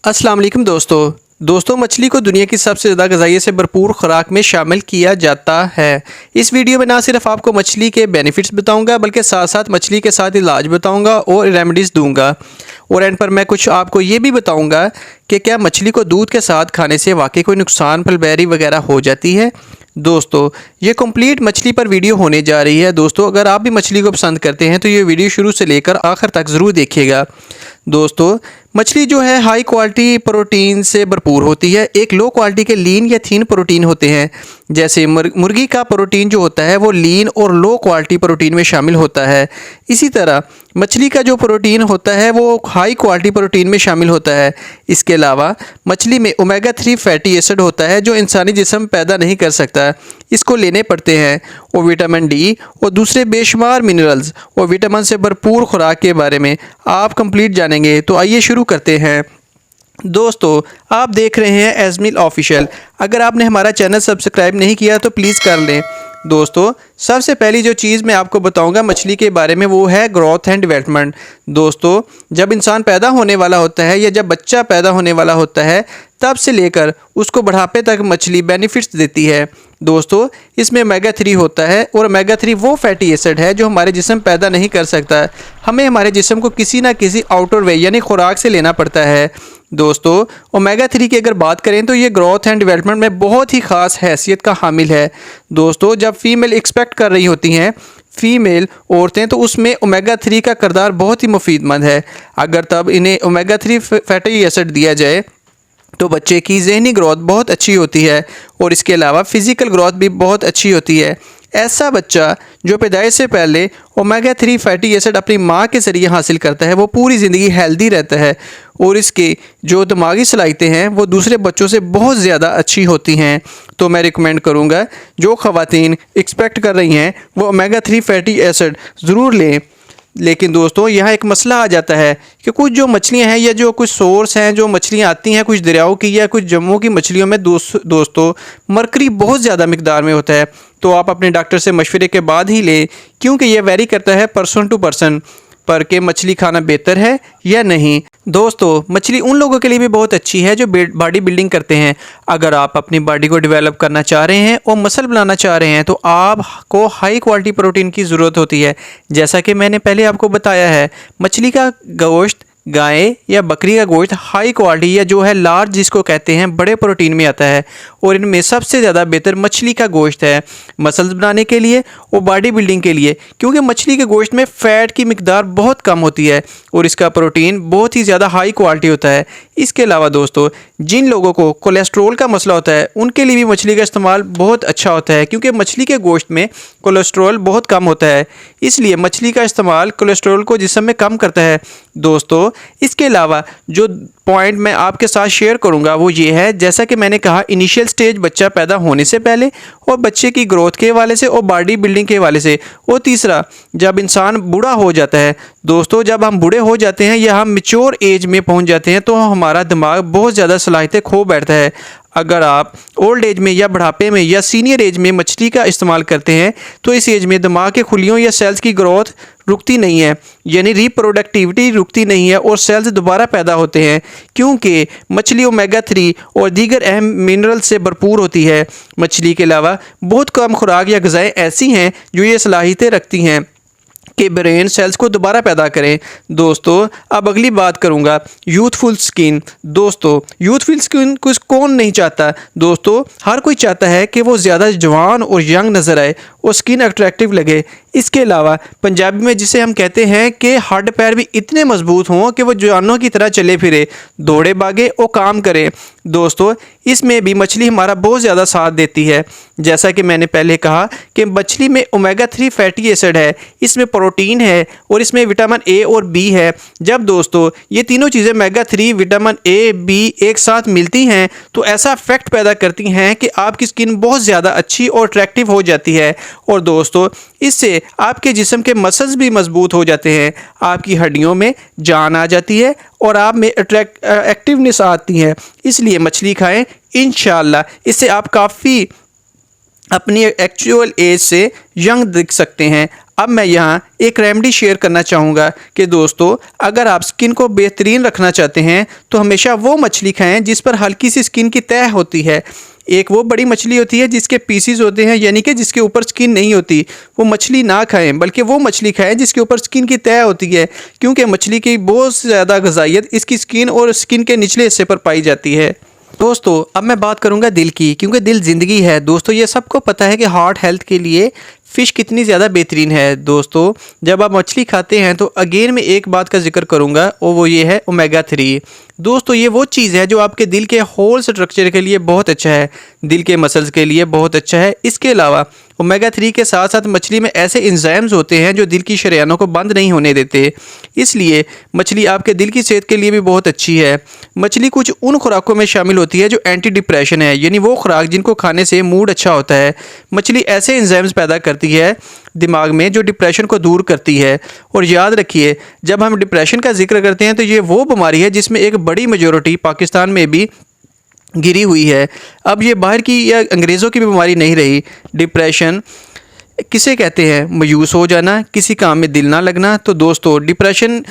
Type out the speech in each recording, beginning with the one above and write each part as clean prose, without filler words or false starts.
अस्सलाम वालेकुम दोस्तों मछली को दुनिया की सबसे ज़्यादा ग़िज़ाइयत से भरपूर ख़ुराक में शामिल किया जाता है। इस वीडियो में ना सिर्फ आपको मछली के बेनिफिट्स बताऊंगा बल्कि साथ साथ मछली के साथ इलाज बताऊंगा और रेमेडीज़ दूंगा और एंड पर मैं कुछ आपको ये भी बताऊंगा कि क्या मछली को दूध के साथ खाने से वाकई कोई नुकसान फलबैरी वगैरह हो जाती है। दोस्तों ये कंप्लीट मछली पर वीडियो होने जा रही है। दोस्तों अगर आप भी मछली को पसंद करते हैं तो ये वीडियो शुरू से लेकर आखिर तक ज़रूर देखिएगा। दोस्तों मछली जो है हाई क्वालिटी प्रोटीन से भरपूर होती है। एक लो क्वालिटी के लीन या थीन प्रोटीन होते हैं। जैसे मुर्गी का प्रोटीन जो होता है वो लीन और लो क्वालिटी प्रोटीन में शामिल होता है। इसी तरह मछली का जो प्रोटीन होता है वो हाई क्वालिटी प्रोटीन में शामिल होता है। इसके अलावा मछली में ओमेगा 3 फैटी एसिड होता है जो इंसानी जिस्म पैदा नहीं कर सकता, इसको लेने पड़ते हैं। और विटामिन डी और दूसरे बेशुमार मिनरल्स और विटामिन से भरपूर खुराक के बारे में आप कंप्लीट जानेंगे। तो आइए शुरू करते हैं। दोस्तों आप देख रहे हैं एज़मील ऑफिशियल। अगर आपने हमारा चैनल सब्सक्राइब नहीं किया तो प्लीज़ कर लें। दोस्तों सबसे पहली जो चीज़ मैं आपको बताऊंगा मछली के बारे में वो है ग्रोथ एंड डेवलपमेंट। दोस्तों जब इंसान पैदा होने वाला होता है या जब बच्चा पैदा होने वाला होता है तब से लेकर उसको बढ़ापे तक मछली बेनिफिट्स देती है। दोस्तों इसमें ओमेगा 3 होता है और ओमेगा 3 वो फैटी एसिड है जो हमारे जिस्म पैदा नहीं कर सकता। हमें हमारे जिस्म को किसी ना किसी आउटर वे यानी खुराक से लेना पड़ता है। दोस्तों ओमेगा 3 की अगर बात करें तो ये ग्रोथ एंड डेवलपमेंट में बहुत ही ख़ास हैसियत का हामिल है। दोस्तों जब फीमेल एक्सपेक्ट कर रही होती हैं फीमेल औरतें तो उसमें ओमेगा 3 का किरदार बहुत ही मुफीदमंद है। अगर तब इन्हें ओमेगा 3 फैटी एसिड दिया जाए तो बच्चे की जहनी ग्रोथ बहुत अच्छी होती है और इसके अलावा फ़िज़िकल ग्रोथ भी बहुत अच्छी होती है। ऐसा बच्चा जो पैदाइश से पहले ओमेगा 3 फैटी एसिड अपनी माँ के ज़रिए हासिल करता है वो पूरी ज़िंदगी हेल्दी रहता है और इसकी जो दिमागी सलाहियतें हैं वो दूसरे बच्चों से बहुत ज़्यादा अच्छी होती हैं। तो मैं रिकमेंड करूँगा जो ख़वातीन एक्सपेक्ट कर रही हैं वो ओमेगा 3 फैटी एसिड ज़रूर लें। लेकिन दोस्तों यहाँ एक मसला आ जाता है कि कुछ जो मछलियाँ हैं या जो कुछ सोर्स हैं जो मछलियाँ आती हैं कुछ दरियाओं की या कुछ जम्मू की मछलियों में दोस्तों मरकरी बहुत ज़्यादा मिकदार में होता है। तो आप अपने डॉक्टर से मशवरे के बाद ही लें क्योंकि ये वेरी करता है पर्सन टू पर्सन पर के मछली खाना बेहतर है या नहीं। दोस्तों मछली उन लोगों के लिए भी बहुत अच्छी है जो बॉडी बिल्डिंग करते हैं। अगर आप अपनी बॉडी को डेवलप करना चाह रहे हैं और मसल बनाना चाह रहे हैं तो आपको हाई क्वालिटी प्रोटीन की ज़रूरत होती है। जैसा कि मैंने पहले आपको बताया है मछली का गोश्त गाय या बकरी का गोश्त हाई क्वालिटी या जो है लार्ज जिसको कहते हैं बड़े प्रोटीन में आता है और इनमें सबसे ज़्यादा बेहतर मछली का गोश्त है मसल्स बनाने के लिए और बॉडी बिल्डिंग के लिए, क्योंकि मछली के गोश्त में फ़ैट की मिकदार बहुत कम होती है और इसका प्रोटीन बहुत ही ज़्यादा हाई क्वालिटी होता है। इसके अलावा दोस्तों जिन लोगों को कोलेस्ट्रोल का मसला होता है उनके लिए भी मछली का इस्तेमाल बहुत अच्छा होता है क्योंकि मछली के गोश्त में कोलेस्ट्रोल बहुत कम होता है, इसलिए मछली का इस्तेमाल कोलेस्ट्रोल को जिस्म में कम करता है। दोस्तों इसके अलावा जो पॉइंट मैं आपके साथ शेयर करूंगा वो ये है, जैसा कि मैंने कहा इनिशियल स्टेज बच्चा पैदा होने से पहले और बच्चे की ग्रोथ के हवाले से और बॉडी बिल्डिंग के हवाले से, और तीसरा जब इंसान बूढ़ा हो जाता है। दोस्तों जब हम बूढ़े हो जाते हैं या हम मैच्योर एज में पहुंच जाते हैं तो हमारा दिमाग बहुत ज़्यादा सलाहियतें खो बैठता है। अगर आप ओल्ड एज में या बुढ़ापे में या सीनियर एज में मछली का इस्तेमाल करते हैं तो इस एज में दिमाग के खुलियों या सेल्स की ग्रोथ रुकती नहीं है, यानी रिप्रोडक्टिविटी रुकती नहीं है और सेल्स दोबारा पैदा होते हैं क्योंकि मछली ओमेगा 3 और दीगर अहम मिनरल से भरपूर होती है। मछली के अलावा बहुत कम खुराक या ग़िज़ाएँ ऐसी हैं जो ये सलाहियतें रखती हैं कि ब्रेन सेल्स को दोबारा पैदा करें। दोस्तों अब अगली बात करूंगा यूथफुल स्किन। दोस्तों यूथफुल स्किन कुछ कौन नहीं चाहता। दोस्तों हर कोई चाहता है कि वो ज़्यादा जवान और यंग नज़र आए और स्किन अट्रैक्टिव लगे। इसके अलावा पंजाबी में जिसे हम कहते हैं कि हड्ड पैर भी इतने मजबूत हों कि वो जवानों की तरह चले फिरे, दौड़े भागे और काम करे। दोस्तों इसमें भी मछली हमारा बहुत ज़्यादा साथ देती है। जैसा कि मैंने पहले कहा कि मछली में ओमेगा 3 फैटी एसिड है, इसमें प्रोटीन है और इसमें विटामिन ए और बी है। जब दोस्तों ये तीनों चीज़ें ओमेगा 3 विटामिन ए बी एक साथ मिलती हैं तो ऐसा इफेक्ट पैदा करती हैं कि आपकी स्किन बहुत ज़्यादा अच्छी और अट्रैक्टिव हो जाती है और दोस्तों इससे आपके जिस्म के मसल्स भी मजबूत हो जाते हैं, आपकी हड्डियों में जान आ जाती है और आप में एक्टिवनेस आती है। इसलिए मछली खाएं, इंशाअल्लाह इससे आप काफ़ी अपनी एक्चुअल एज से यंग दिख सकते हैं। अब मैं यहाँ एक रेमेडी शेयर करना चाहूँगा कि दोस्तों, अगर आप स्किन को बेहतरीन रखना चाहते हैं तो हमेशा वो मछली खाएं जिस पर हल्की सी स्किन की तह होती है। एक वो बड़ी मछली होती है जिसके पीसीज होते हैं, यानी कि जिसके ऊपर स्किन नहीं होती, वो मछली ना खाएं, बल्कि वो मछली खाएं जिसके ऊपर स्किन की तह होती है, क्योंकि मछली की बहुत ज़्यादा ग़िज़ाइयत इसकी स्किन और स्किन के निचले हिस्से पर पाई जाती है। दोस्तों, अब मैं बात करूंगा दिल की, क्योंकि दिल ज़िंदगी है। दोस्तों, ये सबको पता है कि हार्ट हेल्थ के लिए फ़िश कितनी ज़्यादा बेहतरीन है। दोस्तों, जब आप मछली खाते हैं तो अगेन मैं एक बात का जिक्र करूंगा और वो ये है ओमेगा 3। दोस्तों, ये वो चीज़ है जो आपके दिल के होल स्ट्रक्चर के लिए बहुत अच्छा है, दिल के मसल्स के लिए बहुत अच्छा है। इसके अलावा ओमेगा 3 के साथ साथ मछली में ऐसे एंजाइम्स होते हैं जो दिल की शरियानों को बंद नहीं होने देते, इसलिए मछली आपके दिल की सेहत के लिए भी बहुत अच्छी है। मछली कुछ उन खुराकों में शामिल होती है जो एंटी डिप्रेशन है, यानी वो खुराक जिनको खाने से मूड अच्छा होता है। मछली ऐसे एंजाइम्स पैदा करती है दिमाग में जो डिप्रेशन को दूर करती है। और याद रखिए, जब हम डिप्रेशन का जिक्र करते हैं तो ये वो बीमारी है जिसमें एक बड़ी मेजॉरिटी पाकिस्तान में भी गिरी हुई है। अब ये बाहर की या अंग्रेज़ों की भी बीमारी नहीं रही। डिप्रेशन किसे कहते हैं? मायूस हो जाना, किसी काम में दिल ना लगना। तो दोस्तों, डिप्रेशन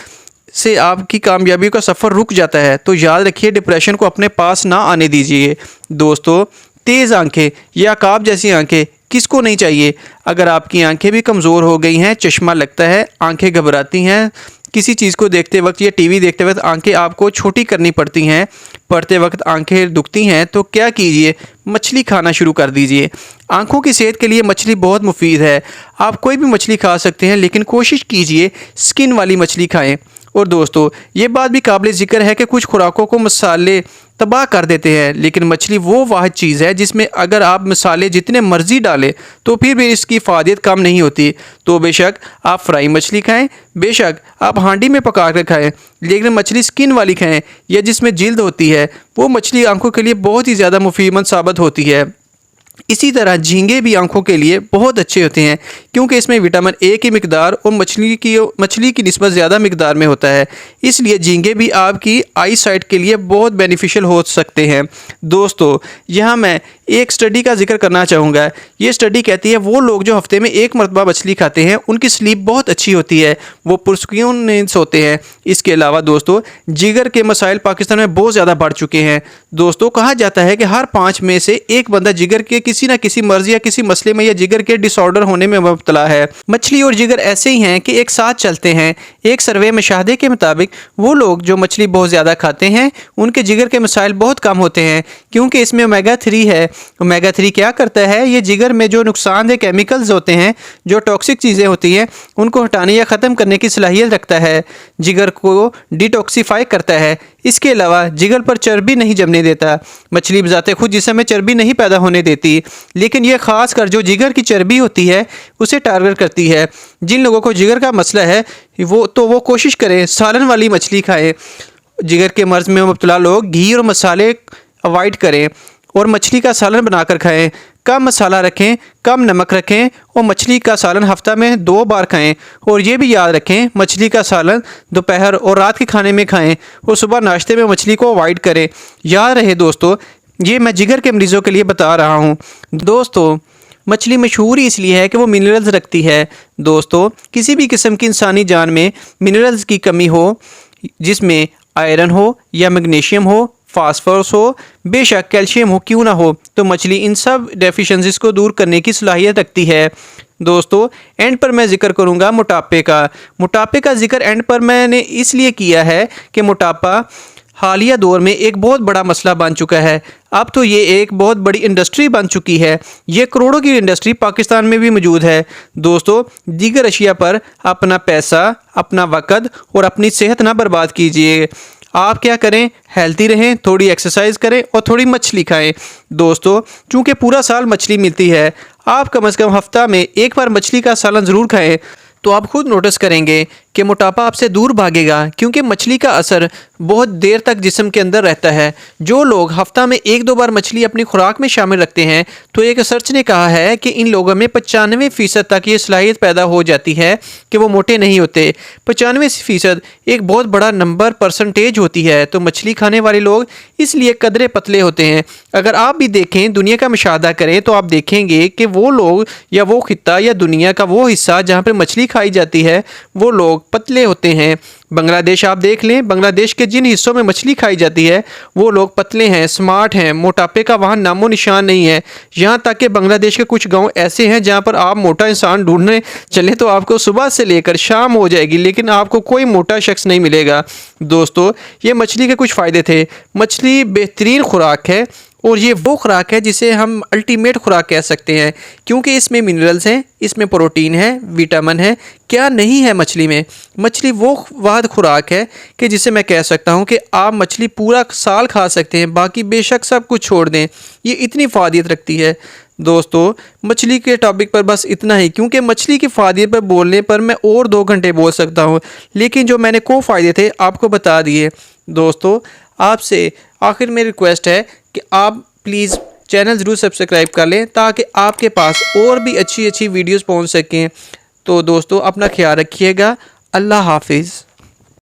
से आपकी कामयाबी का सफ़र रुक जाता है, तो याद रखिए डिप्रेशन को अपने पास ना आने दीजिए। दोस्तों, तेज़ आंखें या अकाब जैसी आंखें किसको नहीं चाहिए? अगर आपकी आंखें भी कमज़ोर हो गई हैं, चश्मा लगता है, आंखें घबराती हैं, किसी चीज़ को देखते वक्त या टीवी देखते वक्त आंखें आपको छोटी करनी पड़ती हैं, पढ़ते वक्त आंखें दुखती हैं, तो क्या कीजिए? मछली खाना शुरू कर दीजिए। आंखों की सेहत के लिए मछली बहुत मुफीद है। आप कोई भी मछली खा सकते हैं, लेकिन कोशिश कीजिए स्किन वाली मछली खाएं। और दोस्तों, ये बात भी काबिल ज़िक्र है कि कुछ खुराकों को मसाले तबाह कर देते हैं, लेकिन मछली वो वाहिद चीज़ है जिसमें अगर आप मसाले जितने मर्जी डालें तो फिर भी इसकी फ़ायदियत कम नहीं होती। तो बेशक आप फ्राई मछली खाएं, बेशक आप हांडी में पका कर खाएं, लेकिन मछली स्किन वाली खाएं या जिसमें जिल्द होती है, वो मछली आंखों के लिए बहुत ही ज़्यादा मुफीदमंद साबित होती है। इसी तरह झींगे भी आंखों के लिए बहुत अच्छे होते हैं, क्योंकि इसमें विटामिन ए की मिकदार और मछली की निस्बत ज़्यादा मिकदार में होता है, इसलिए झींगे भी आपकी आई साइट के लिए बहुत बेनिफिशियल हो सकते हैं। दोस्तों, यहाँ मैं एक स्टडी का जिक्र करना चाहूँगा। ये स्टडी कहती है वो लोग जो हफ्ते में एक मरतबा मछली खाते हैं उनकी स्लीप बहुत अच्छी होती है, वो पुरसुकून नींद सोते हैं। इसके अलावा दोस्तों, जिगर के मसाइल पाकिस्तान में बहुत ज़्यादा बढ़ चुके हैं। दोस्तों, कहा जाता है कि हर 5 में से एक बंदा जिगर के किसी न किसी मर्ज या किसी मसले में या जिगर के डिसऑर्डर होने में मुब्तला है। मछली और जिगर ऐसे ही हैं कि एक साथ चलते हैं। एक सर्वे मुशाहदे के मुताबिक वो लोग जो मछली बहुत ज़्यादा खाते हैं उनके जिगर के मसाइल बहुत कम होते हैं, क्योंकि इसमें ओमेगा 3 है। ओमेगा 3 क्या करता है? ये जिगर में जो नुकसानदेह केमिकल्स होते हैं, जो टॉक्सिक चीज़ें होती हैं, उनको हटाने या ख़त्म करने की सलाहियत रखता है। जिगर को डिटॉक्सीफाई करता है। इसके अलावा जिगर पर चर्बी नहीं जमने देता। मछली बजाते खुद जिस्म में चर्बी नहीं पैदा होने देती, लेकिन यह ख़ास कर जो जिगर की चर्बी होती है उसे टारगेट करती है। जिन लोगों को जिगर का मसला है वो कोशिश करें सालन वाली मछली खाएं। जिगर के मर्ज़ में मुब्तला लोग घी और मसाले अवॉइड करें और मछली का सालन बनाकर खाएं। कम मसाला रखें, कम नमक रखें और मछली का सालन हफ्ता में 2 बार खाएं। और ये भी याद रखें, मछली का सालन दोपहर और रात के खाने में खाएं और सुबह नाश्ते में मछली को अवॉइड करें। याद रहे दोस्तों, ये मैं जिगर के मरीज़ों के लिए बता रहा हूँ। दोस्तों, मछली मशहूर ही इसलिए है कि वो मिनरल्स रखती है। दोस्तों, किसी भी किस्म की इंसानी जान में मिनरल्स की कमी हो, जिसमें आयरन हो या मैग्नीशियम हो, फास्फोरस हो, बेशक कैल्शियम हो क्यों ना हो, तो मछली इन सब डेफिशिएंसीज को दूर करने की सलाहियत रखती है। दोस्तों, एंड पर मैं जिक्र करूंगा मोटापे का। मोटापे का जिक्र एंड पर मैंने इसलिए किया है कि मोटापा हालिया दौर में एक बहुत बड़ा मसला बन चुका है। अब तो ये एक बहुत बड़ी इंडस्ट्री बन चुकी है। ये करोड़ों की इंडस्ट्री पाकिस्तान में भी मौजूद है। दोस्तों, दीगर अशिया पर अपना पैसा, अपना वक़्त और अपनी सेहत ना बर्बाद कीजिए। आप क्या करें? हेल्थी रहें, थोड़ी एक्सरसाइज करें और थोड़ी मछली खाएं। दोस्तों, चूँकि पूरा साल मछली मिलती है, आप कम से कम हफ्ता में एक बार मछली का सालन ज़रूर खाएं, तो आप खुद नोटिस करेंगे कि मोटापा आपसे दूर भागेगा, क्योंकि मछली का असर बहुत देर तक जिस्म के अंदर रहता है। जो लोग हफ्ता में 1-2 बार मछली अपनी खुराक में शामिल रखते हैं, तो एक रिसर्च ने कहा है कि इन लोगों में 95% तक ये सलाहियत पैदा हो जाती है कि वो मोटे नहीं होते। 95% एक बहुत बड़ा नंबर परसेंटेज होती है। तो मछली खाने वाले लोग इसलिए कदरे पतले होते हैं। अगर आप भी देखें, दुनिया का मुशाहदा करें, तो आप देखेंगे कि वो लोग या वो खित्ता या दुनिया का वो हिस्सा जहाँ पर मछली खाई जाती है, वो लोग पतले होते हैं। बांग्लादेश आप देख लें, बांग्लादेश के जिन हिस्सों में मछली खाई जाती है, वो लोग पतले हैं, स्मार्ट हैं, मोटापे का वहाँ नामो निशान नहीं है। यहाँ तक कि बांग्लादेश के कुछ गांव ऐसे हैं जहाँ पर आप मोटा इंसान ढूंढने चले तो आपको सुबह से लेकर शाम हो जाएगी, लेकिन आपको कोई मोटा शख्स नहीं मिलेगा। दोस्तों, ये मछली के कुछ फ़ायदे थे। मछली बेहतरीन खुराक है और ये वो खुराक है जिसे हम अल्टीमेट खुराक कह सकते हैं, क्योंकि इसमें मिनरल्स हैं, इसमें प्रोटीन है, विटामिन है। क्या नहीं है मछली में? मछली वो वाद खुराक है कि जिसे मैं कह सकता हूँ कि आप मछली पूरा साल खा सकते हैं, बाकी बेशक सब कुछ छोड़ दें, ये इतनी फ़ायदियत रखती है। दोस्तों, मछली के टॉपिक पर बस इतना ही, क्योंकि मछली की फ़ायदे पर बोलने पर मैं और 2 घंटे बोल सकता हूँ, लेकिन जो मैंने को फ़ायदे थे आपको बता दिए। दोस्तों, आपसे आखिर में रिक्वेस्ट है कि आप प्लीज़ चैनल ज़रूर सब्सक्राइब कर लें, ताकि आपके पास और भी अच्छी अच्छी वीडियोस पहुंच सकें। तो दोस्तों, अपना ख्याल रखिएगा। अल्लाह हाफिज़।